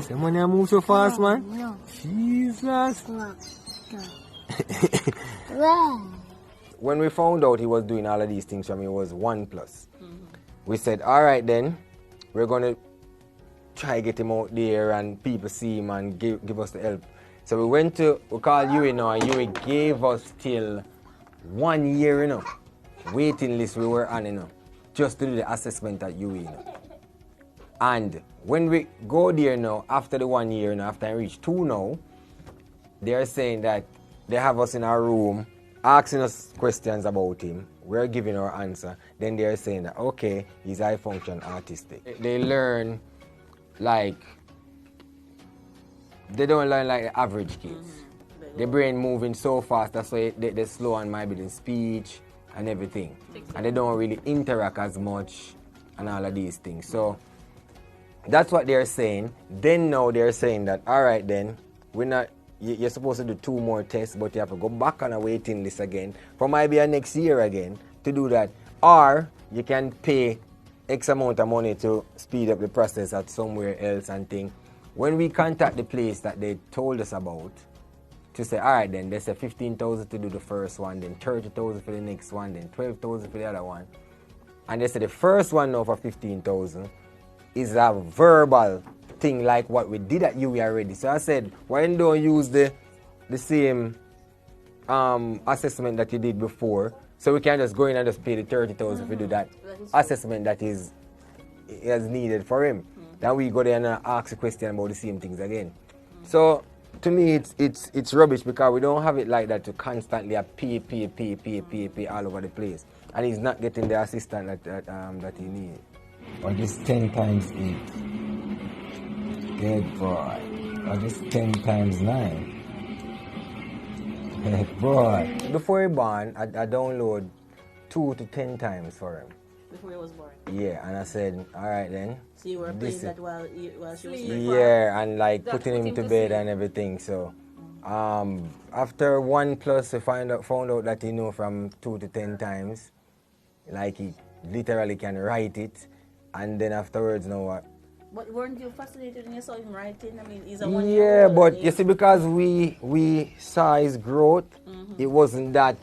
Say money I move so fast, man. No. Jesus. No. When we found out he was doing all of these things from me, it was 1+. We said, all right then, we're gonna try get him out there and people see him and give us the help. So we called Yui now, and Yui gave us till 1 year, waiting list we were on, just to do the assessment at Yui, And when we go there now, after the 1 year, after I reach 2 now, they're saying that they have us in our room, asking us questions about him. We're giving our answer. Then they're saying that, okay, he's high function autistic. They learn they don't learn like the average kids. Their brain moving so fast, that's why they're slow and maybe in speech and everything. And they don't really interact as much and all of these things. So that's what they're saying. Then now they're saying that, all right then, you're supposed to do 2 more tests, but you have to go back on a waiting list again for maybe a next year again to do that. Or you can pay X amount of money to speed up the process at somewhere else and thing. When we contact the place that they told us about, to say, all right then, they say 15,000 to do the first one, then 30,000 for the next one, then 12,000 for the other one. And they say the first one now for 15,000 is a verbal thing like what we did at UE already. So I said, why don't use the same assessment that you did before, so we can just go in and just pay the 30,000 if we do that assessment that is needed for him. Then we go there and ask a question about the same things again. So to me, it's rubbish because we don't have it like that to constantly pay all over the place, and he's not getting the assistance that he needs. Or just 10 times 8. Good boy. Or just 10 times 9. Good boy. Before he born, I download 2 to 10 times for him. Before he was born? Yeah, and I said, all right then. So you were playing that while she was sleeping? Yeah, and like putting him to bed and everything. So after 1+, we found out that he know from 2 to 10 times. Like he literally can write it. And then afterwards, know what? But weren't you fascinated when you saw him writing? I mean, he's a 1 year old. Yeah, but you see, because we saw his growth, it wasn't that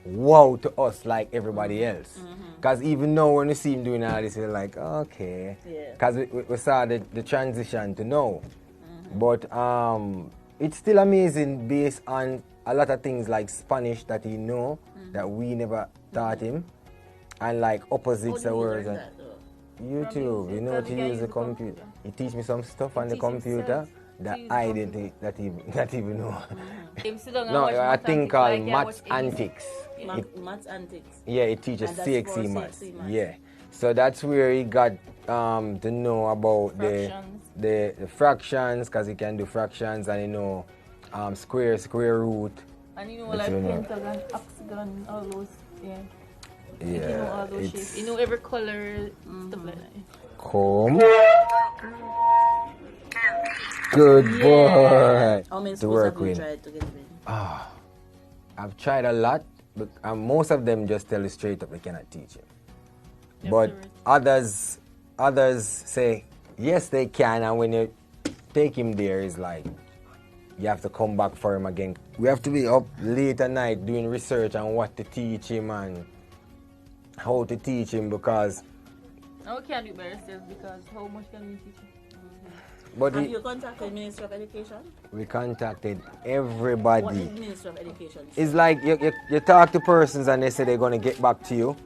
wow to us like everybody else. Because even now when we see him doing all this, we're like, okay. Because we saw the transition to now. But it's still amazing based on a lot of things like Spanish that he know that we never taught him. And like opposites of words. YouTube, you know how to use the computer. He teach me some stuff on the computer that I didn't even know. No, I think called Maths Antics. Maths Antics. Yeah, it teaches CXC Maths. Yeah, so that's where he got to know about the fractions, because he can do fractions, and you know square root. And you know like pentagon, octagon, all those. Yeah. Yeah, you know all those shapes. You know every color, stuff like that. Come. Good boy. How many schools have you tried to get in? I've tried a lot, but most of them just tell you straight up they cannot teach him. But others say yes they can, and when you take him there, it's like you have to come back for him again. We have to be up late at night doing research on what to teach him and how to teach him, because we can't do it by ourselves, because how much can we teach him? But have you contacted the Ministry of Education? We contacted everybody. What did the Ministry of Education say? It's like you talk to persons and they say they're going to get back to you,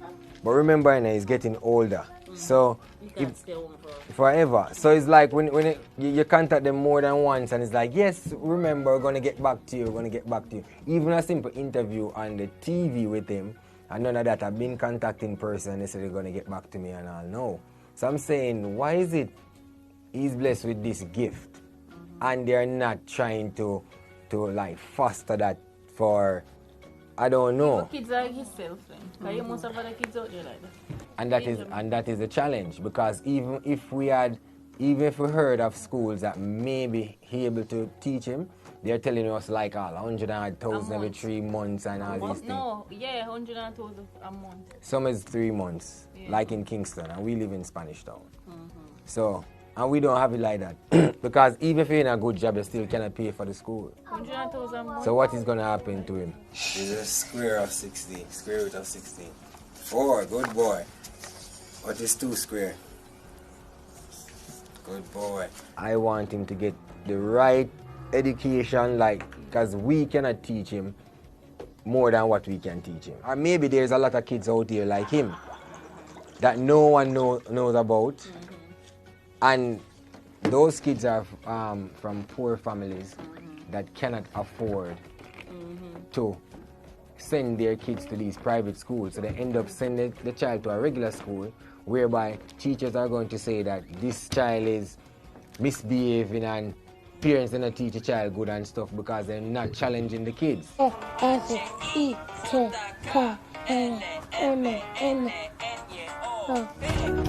but remember he's getting older, so you can't stay home forever. So it's like when you contact them more than once, and it's like, yes, remember, we're going to get back to you, even a simple interview on the TV with him. And none of that. I've been contacting person, they said they're going to get back to me and I'll know. So I'm saying, why is it he's blessed with this gift and they're not trying to like foster that for, I don't know. But kids are like himself, because you must have other kids out there like that. And that is a challenge, because even if we heard of schools that maybe he able to teach him, they're telling us like all 100,000 every 3 months and all these things. No, yeah, 100,000 a month. Some is 3 months, like in Kingston, and we live in Spanish Town. So And we don't have it like that. Because even if you're in a good job, you still cannot pay for the school. 100,000 more. So what is going to happen to him? He's a square of 60. Square root of 16. 4. Good boy. What is 2 square? Good boy. I want him to get the right education, because we cannot teach him more than what we can teach him. Or maybe there's a lot of kids out here like him that no one knows about. And those kids are from poor families that cannot afford to send their kids to these private schools. So they end up sending the child to a regular school whereby teachers are going to say that this child is misbehaving and parents are not teach the child good and stuff because they're not challenging the kids. F-E-T-K-N-N-N-N